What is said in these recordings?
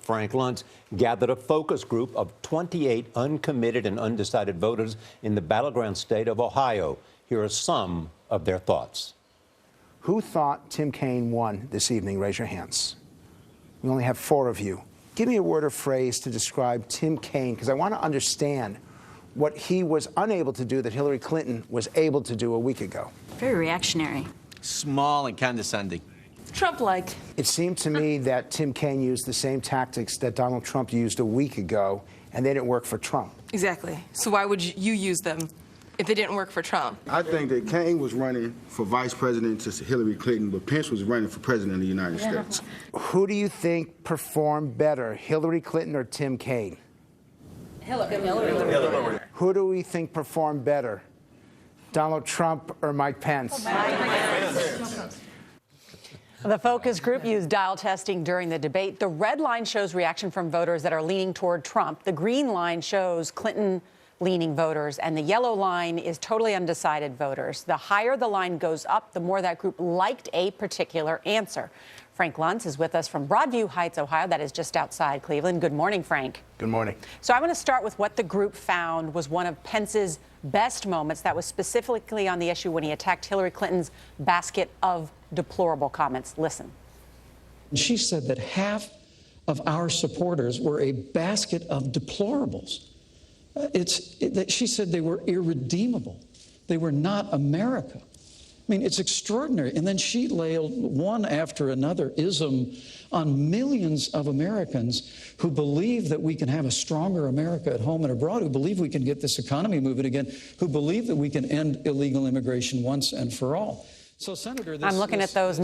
Frank Luntz, gathered a focus group of 28 uncommitted and undecided voters in the battleground state of Ohio. Here are some of their thoughts. Who thought Tim Kaine won this evening? Raise your hands. We only have 4 of you. Give me a word or phrase to describe Tim Kaine, because I want to understand what he was unable to do that Hillary Clinton was able to do a week ago. Very reactionary. Small and condescending. Trump-like. It seemed to me that Tim Kaine used the same tactics that Donald Trump used a week ago, and they didn't work for Trump. Exactly. So why would you use them if they didn't work for Trump? I think that Kaine was running for vice president to Hillary Clinton, but Pence was running for president of the United States. Who do you think performed better, Hillary Clinton or Tim Kaine? Hillary. Who do we think performed better, Donald Trump or Mike Pence? The focus group used dial testing during the debate. The red line shows reaction from voters that are leaning toward Trump. The green line shows Clinton-leaning voters, and the yellow line is totally undecided voters. The higher the line goes up, the more that group liked a particular answer. Frank Luntz is with us from Broadview Heights, Ohio. That is just outside Cleveland. Good morning, Frank. Good morning. So I want to start with what the group found was one of Pence's best moments. That was specifically on the issue when he attacked Hillary Clinton's basket of deplorable comments. Listen. She said that half of our supporters were a basket of deplorables. She said they were irredeemable. They were not America. I mean, it's extraordinary. And then she laid one after another ism on millions of Americans who believe that we can have a stronger America at home and abroad, who believe we can get this economy moving again, who believe that we can end illegal immigration once and for all. So, Senator, I'm looking at those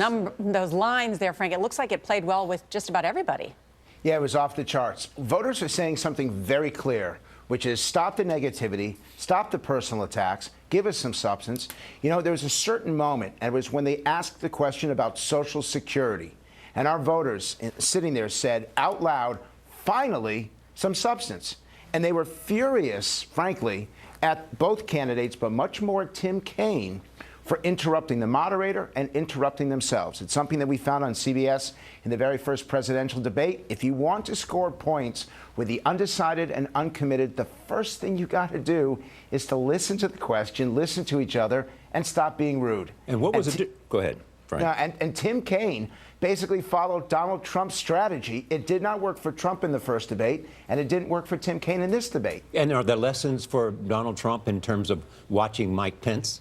lines there, Frank. It looks like it played well with just about everybody. Yeah, it was off the charts. Voters are saying something very clear, which is stop the negativity, stop the personal attacks, give us some substance. You know, there was a certain moment, and it was when they asked the question about Social Security, and our voters sitting there said out loud, finally, some substance. And they were furious, frankly, at both candidates, but much more at Tim Kaine for interrupting the moderator and interrupting themselves. It's something that we found on CBS in the very first presidential debate. If you want to score points with the undecided and uncommitted, the first thing you got to do is to listen to the question, listen to each other, and stop being rude. And what was it? Go ahead, Frank. And Tim Kaine basically followed Donald Trump's strategy. It did not work for Trump in the first debate, and it didn't work for Tim Kaine in this debate. And are there lessons for Donald Trump in terms of watching Mike Pence?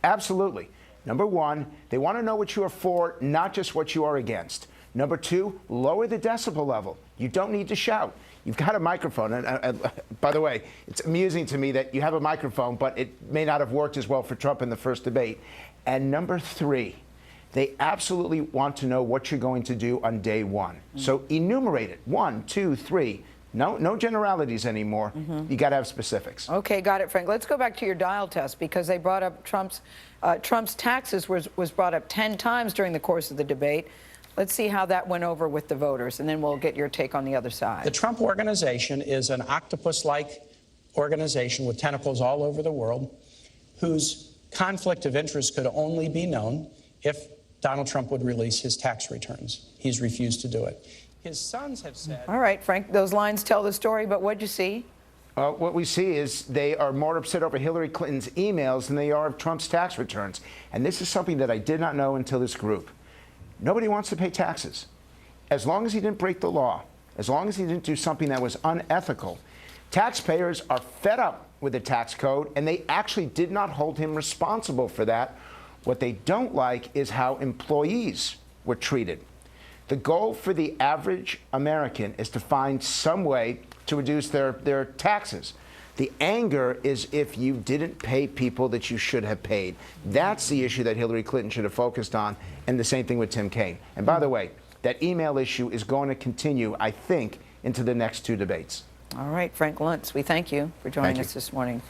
Absolutely. Number one, they want to know what you are for, not just what you are against. Number two, lower the decibel level. You don't need to shout. You've got a microphone. And by the way, it's amusing to me that you have a microphone, but it may not have worked as well for Trump in the first debate. And number three, they absolutely want to know what you're going to do on day one. So enumerate it. 1, 2, 3. No generalities anymore. You got to have specifics. Okay, got it, Frank. Let's go back to your dial test, because they brought up Trump's taxes was brought up 10 times during the course of the debate. Let's see how that went over with the voters, and then we'll get your take on the other side. The Trump Organization is an octopus-like organization with tentacles all over the world, whose conflict of interest could only be known if Donald Trump would release his tax returns. He's refused to do it. His sons have said... All right, Frank, those lines tell the story, but what'd you see? What we see is they are more upset over Hillary Clinton's emails than they are of Trump's tax returns. And this is something that I did not know until this group. Nobody wants to pay taxes. As long as he didn't break the law, as long as he didn't do something that was unethical, taxpayers are fed up with the tax code, and they actually did not hold him responsible for that. What they don't like is how employees were treated. The goal for the average American is to find some way to reduce their taxes. The anger is if you didn't pay people that you should have paid. That's the issue that Hillary Clinton should have focused on, and the same thing with Tim Kaine. And by the way, that email issue is going to continue, I think, into the next 2 debates. All right, Frank Luntz, we thank you for joining us this morning.